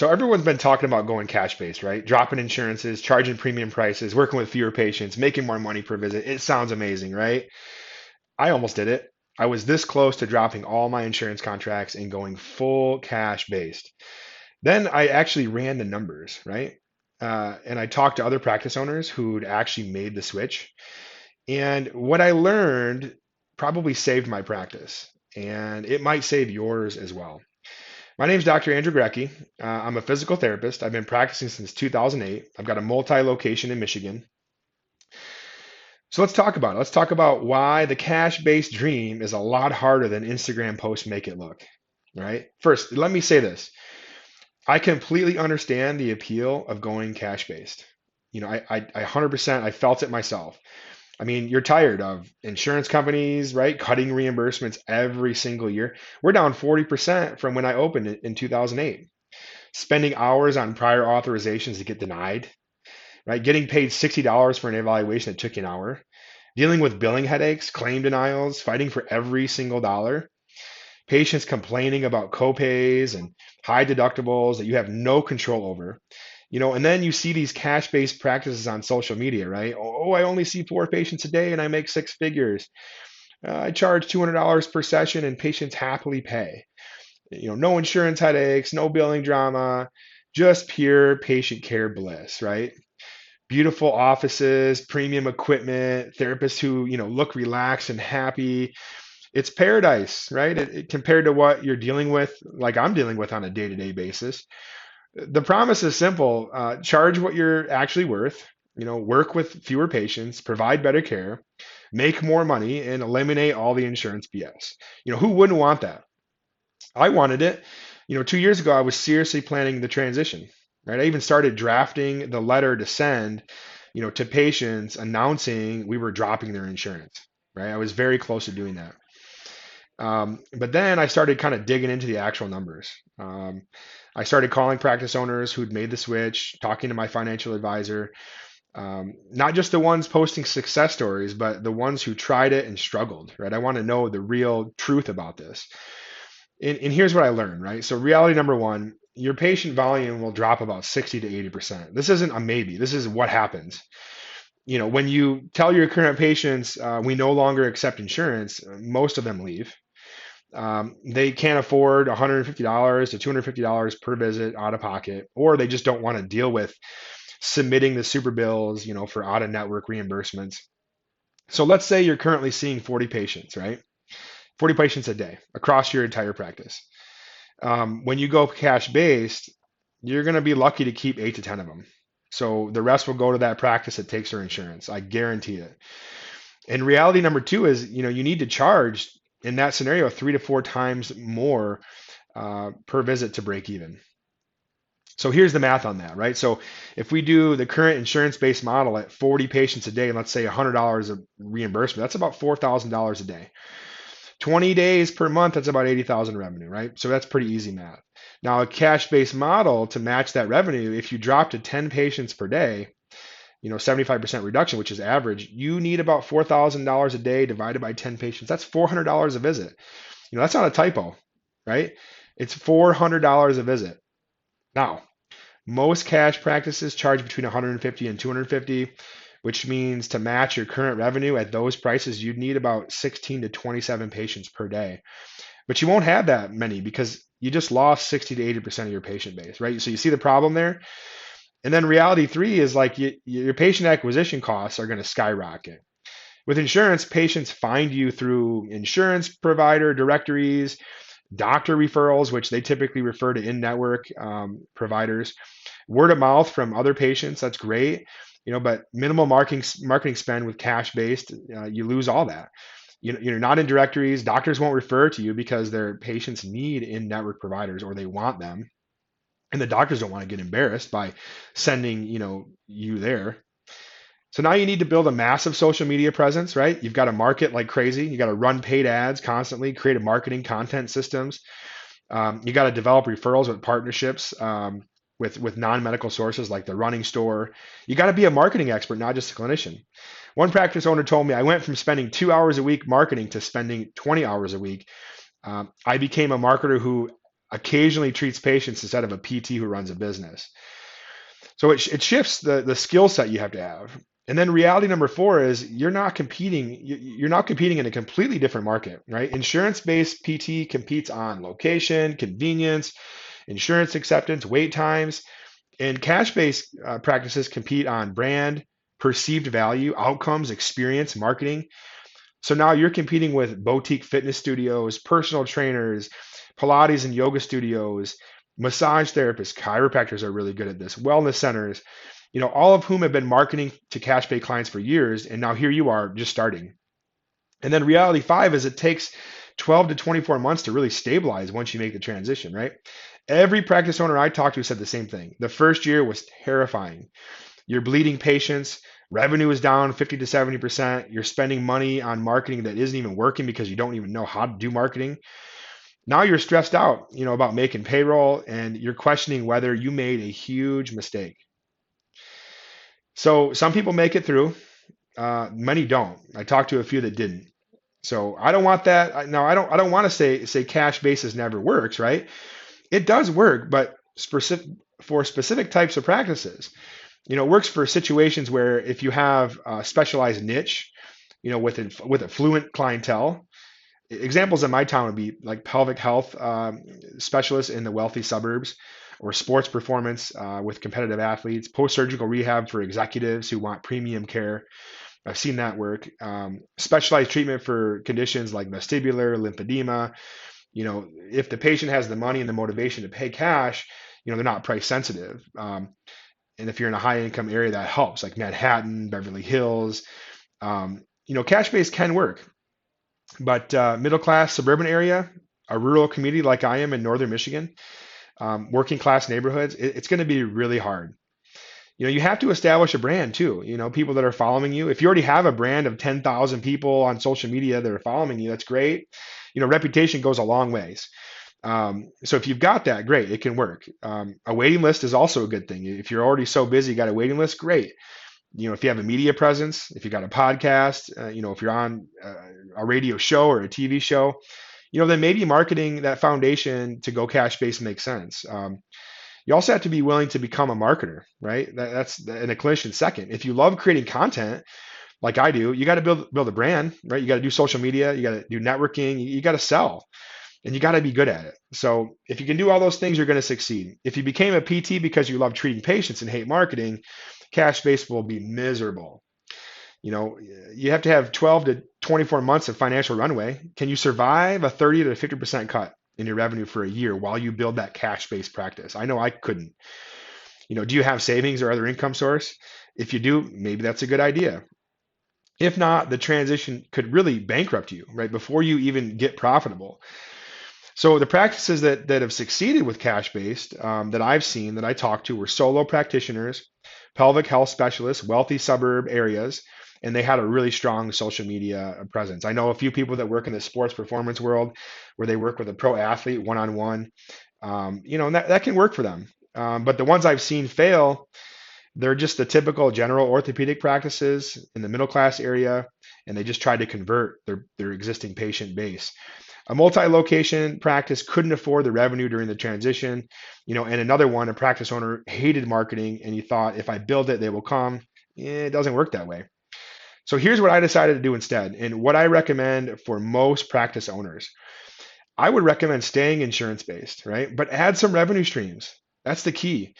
So everyone's been talking about going cash-based, right? Dropping insurances, charging premium prices, working with fewer patients, making more money per visit. It sounds amazing, right? I almost did it. I was this close to dropping all my insurance contracts and going full cash-based. Then I actually ran the numbers, right? And I talked to other practice owners who'd actually made the switch. And what I learned probably saved my practice, and it might save yours as well. My name is Dr. Andrew Grecki. I'm a physical therapist. I've been practicing since 2008. I've got a multi-location in Michigan. So let's talk about it. Let's talk about why the cash-based dream is a lot harder than Instagram posts make it look, right? First, let me say this. I completely understand the appeal of going cash-based. I 100%, I felt it myself. I mean, you're tired of insurance companies, right? Cutting reimbursements every single year. We're down 40% from when I opened it in 2008. Spending hours on prior authorizations to get denied, right? Getting paid $60 for an evaluation that took an hour. Dealing with billing headaches, claim denials, fighting for every single dollar. Patients complaining about copays and high deductibles that you have no control over. And then you see these cash-based practices on social media, right? Oh, I only see 4 patients a day and I make 6 figures. I charge $200 per session and patients happily pay. No insurance headaches, no billing drama, just pure patient care bliss, right? Beautiful offices, premium equipment, therapists who, look relaxed and happy. It's paradise, right? Compared to what you're dealing with, like I'm dealing with on a day-to-day basis. The promise is simple. Charge what you're actually worth, work with fewer patients, provide better care, make more money, and eliminate all the insurance BS. Who wouldn't want that? I wanted it. 2 years ago, I was seriously planning the transition, right? I even started drafting the letter to send, to patients announcing we were dropping their insurance, right? I was very close to doing that. But then I started kind of digging into the actual numbers. I started calling practice owners who'd made the switch, talking to my financial advisor, not just the ones posting success stories, but the ones who tried it and struggled, right? I want to know the real truth about this. And here's what I learned, right? So reality number one, your patient volume will drop about 60 to 80%. This isn't a maybe. This is what happens. When you tell your current patients, we no longer accept insurance, most of them leave. They can't afford $150 to $250 per visit out of pocket, or they just don't want to deal with submitting the super bills, for out of network reimbursements. So let's say you're currently seeing 40 patients, right? 40 patients a day across your entire practice. When you go cash based, you're going to be lucky to keep 8 to 10 of them. So the rest will go to that practice that takes their insurance. I guarantee it. And reality number two is, you need to charge in that scenario 3 to 4 times more per visit to break even. So here's the math on that, right? So if we do the current insurance-based model at 40 patients a day, and let's say $100 of reimbursement, that's about $4,000 a day. 20 days per month, that's about 80,000 revenue, right? So that's pretty easy math. Now, a cash-based model to match that revenue, if you drop to 10 patients per day, 75% reduction, which is average, you need about $4,000 a day divided by 10 patients. That's $400 a visit. That's not a typo, right? It's $400 a visit. Now, most cash practices charge between $150 and $250, which means to match your current revenue at those prices, you'd need about 16 to 27 patients per day. But you won't have that many because you just lost 60 to 80% of your patient base, right? So you see the problem there? And then reality three is like your patient acquisition costs are going to skyrocket. With insurance, patients find you through insurance provider directories, doctor referrals, which they typically refer to in-network providers, word of mouth from other patients. That's great, but minimal marketing spend with cash-based, you lose all that. You're not in directories. Doctors won't refer to you because their patients need in-network providers or they want them. And the doctors don't want to get embarrassed by sending, you there. So now you need to build a massive social media presence, right? You've got to market like crazy. You got to run paid ads constantly, create a marketing content systems. You got to develop referrals with partnerships with non-medical sources like the running store. You got to be a marketing expert, not just a clinician. One practice owner told me, I went from spending 2 hours a week marketing to spending 20 hours a week. I became a marketer who occasionally treats patients instead of a PT who runs a business. So it shifts the skill set you have to have. And then reality number four is you're not competing. You're not competing in a completely different market, right? Insurance-based PT competes on location, convenience, insurance acceptance, wait times, and cash-based practices compete on brand, perceived value, outcomes, experience, marketing. So now you're competing with boutique fitness studios, personal trainers, Pilates and yoga studios, massage therapists, chiropractors are really good at this, wellness centers, all of whom have been marketing to cash pay clients for years. And now here you are just starting. And then reality five is it takes 12 to 24 months to really stabilize once you make the transition, right? Every practice owner I talked to said the same thing. The first year was terrifying. You're bleeding patients. Revenue is down 50 to 70%. You're spending money on marketing that isn't even working because you don't even know how to do marketing. Now you're stressed out, about making payroll, and you're questioning whether you made a huge mistake. So some people make it through. Many don't. I talked to a few that didn't. So I don't want that. Now I don't want to say cash basis never works, right? It does work, but for specific types of practices. It works for situations where if you have a specialized niche, with affluent clientele. Examples in my town would be like pelvic health specialists in the wealthy suburbs, or sports performance with competitive athletes, post-surgical rehab for executives who want premium care. I've seen that work. Specialized treatment for conditions like vestibular, lymphedema. If the patient has the money and the motivation to pay cash, they're not price sensitive. And if you're in a high income area, that helps, like Manhattan, Beverly Hills. Cash based can work, but middle class suburban area, a rural community like I am in northern Michigan, working class neighborhoods, it's going to be really hard. You have to establish a brand too. People that are following you. If you already have a brand of 10,000 people on social media that are following you, that's great. Reputation goes a long ways. So if you've got that, great, it can work. A waiting list is also a good thing. If you're already so busy, you got a waiting list, great. If you have a media presence, if you got a podcast, if you're on a radio show or a TV show, then maybe marketing that foundation to go cash based makes sense. You also have to be willing to become a marketer, right? That's and a clinician second. If you love creating content, like I do, you got to build a brand, right? You got to do social media, you got to do networking, you got to sell, and you got to be good at it. So if you can do all those things, you're going to succeed. If you became a PT because you love treating patients and hate marketing, cash based will be miserable. You have to have 12 to 24 months of financial runway. Can you survive a 30 to 50% cut in your revenue for a year while you build that cash based practice? I know I couldn't. Do you have savings or other income source? If you do, maybe that's a good idea. If not, the transition could really bankrupt you right before you even get profitable. So the practices that have succeeded with cash based that I've seen, that I talked to, were solo practitioners, pelvic health specialists, wealthy suburb areas, and they had a really strong social media presence. I know a few people that work in the sports performance world where they work with a pro athlete one-on-one, and that can work for them. But the ones I've seen fail, they're just the typical general orthopedic practices in the middle class area, and they just tried to convert their existing patient base. A multi-location practice couldn't afford the revenue during the transition, and another one, a practice owner hated marketing, and he thought, if I build it, they will come. It doesn't work that way. So here's what I decided to do instead, and what I recommend for most practice owners. I would recommend staying insurance-based, right? But add some revenue streams. That's the key,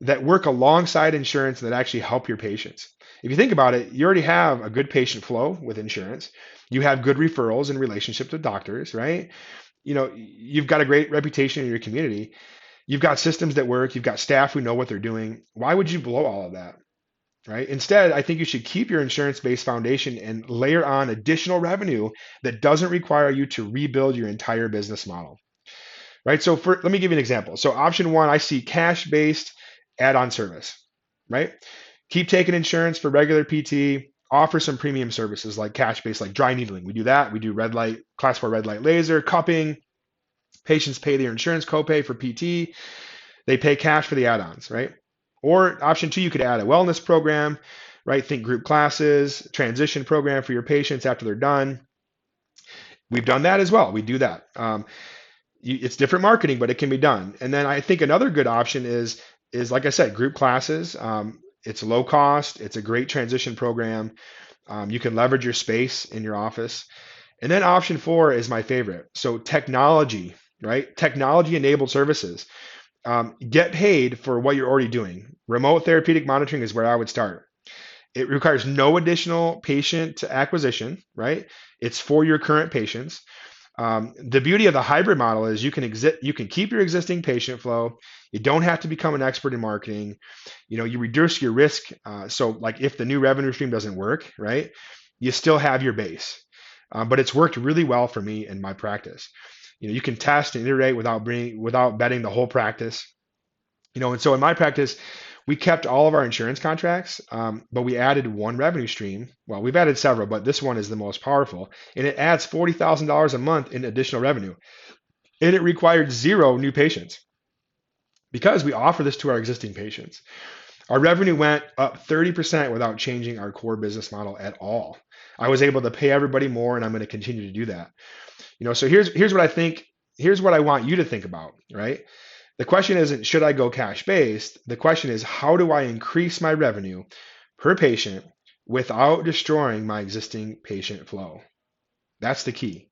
that work alongside insurance that actually help your patients. If you think about it, you already have a good patient flow with insurance. You have good referrals and relationships with doctors, right? You've got a great reputation in your community. You've got systems that work. You've got staff who know what they're doing. Why would you blow all of that, right? Instead, I think you should keep your insurance-based foundation and layer on additional revenue that doesn't require you to rebuild your entire business model, right? So let me give you an example. So option one, I see cash-based add-on service, right? Keep taking insurance for regular PT, offer some premium services like cash-based, like dry needling. We do that. We do red light, class 4 red light laser, cupping. Patients pay their insurance copay for PT. They pay cash for the add-ons, right? Or option two, you could add a wellness program, right? Think group classes, transition program for your patients after they're done. We've done that as well. We do that. It's different marketing, but it can be done. And then I think another good option is like I said, group classes. It's low cost. It's a great transition program. You can leverage your space in your office. And then option four is my favorite. So technology, right? Technology enabled services. Get paid for what you're already doing. Remote therapeutic monitoring is where I would start. It requires no additional patient acquisition, right? It's for your current patients. The beauty of the hybrid model is you can keep your existing patient flow. You don't have to become an expert in marketing. You reduce your risk. So like if the new revenue stream doesn't work, right, you still have your base. But it's worked really well for me in my practice. You can test and iterate without betting the whole practice. And so in my practice, we kept all of our insurance contracts, but we added one revenue stream. Well, we've added several, but this one is the most powerful, and it adds $40,000 a month in additional revenue. And it required zero new patients because we offer this to our existing patients. Our revenue went up 30% without changing our core business model at all. I was able to pay everybody more, and I'm going to continue to do that. So here's what I think. Here's what I want you to think about, right? The question isn't, should I go cash based? The question is, how do I increase my revenue per patient without destroying my existing patient flow? That's the key,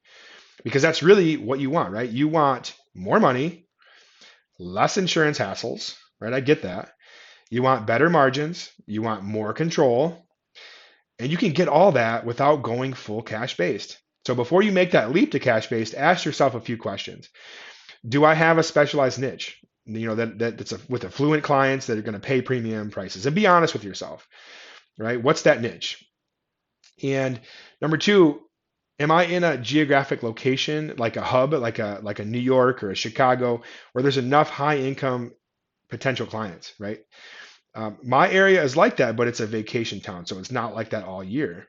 because that's really what you want, right? You want more money, less insurance hassles, right? I get that. You want better margins, you want more control, and you can get all that without going full cash based. So before you make that leap to cash based, ask yourself a few questions. Do I have a specialized niche? That's with affluent clients that are going to pay premium prices, and be honest with yourself, right? What's that niche? And number two, am I in a geographic location like a hub, like a New York or a Chicago, where there's enough high income potential clients, right? My area is like that, but it's a vacation town, so it's not like that all year.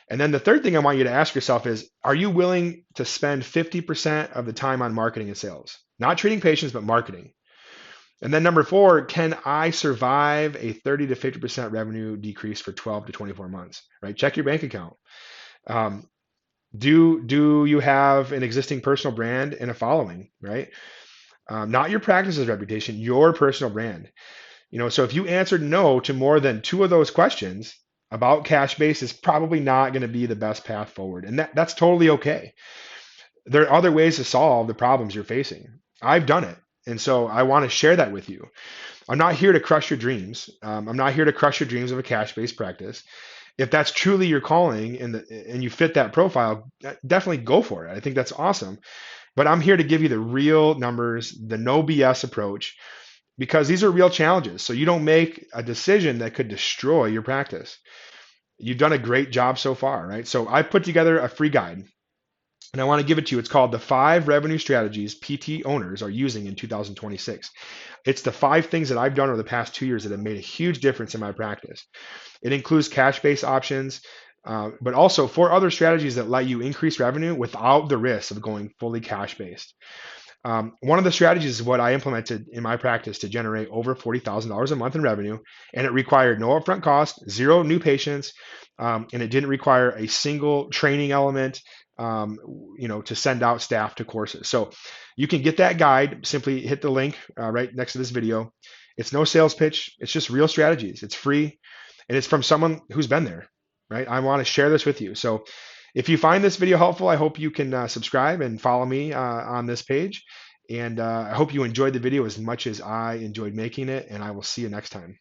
And then the third thing I want you to ask yourself is, are you willing to spend 50% of the time on marketing and sales? Not treating patients, but marketing. And then number four, can I survive a 30 to 50% revenue decrease for 12 to 24 months, right? Check your bank account. Do you have an existing personal brand and a following, right? Not your practice's reputation, your personal brand. So if you answered no to more than two of those questions, about cash base is probably not going to be the best path forward. And that's totally okay. There are other ways to solve the problems you're facing. I've done it. And so I want to share that with you. I'm not here to crush your dreams. I'm not here to crush your dreams of a cash-based practice. If that's truly your calling and you fit that profile, definitely go for it. I think that's awesome. But I'm here to give you the real numbers, the no BS approach, because these are real challenges. So you don't make a decision that could destroy your practice. You've done a great job so far, right? So I put together a free guide, and I want to give it to you. It's called the 5 Revenue Strategies PT Owners Are Using in 2026. It's the 5 things that I've done over the past 2 years that have made a huge difference in my practice. It includes cash-based options, but also 4 other strategies that let you increase revenue without the risk of going fully cash-based. One of the strategies is what I implemented in my practice to generate over $40,000 a month in revenue, and it required no upfront cost, 0 new patients, and it didn't require a single training element, to send out staff to courses. So you can get that guide. Simply hit the link right next to this video. It's no sales pitch. It's just real strategies. It's free, and it's from someone who's been there, right? I want to share this with you. So if you find this video helpful, I hope you can subscribe and follow me on this page. And I hope you enjoyed the video as much as I enjoyed making it, and I will see you next time.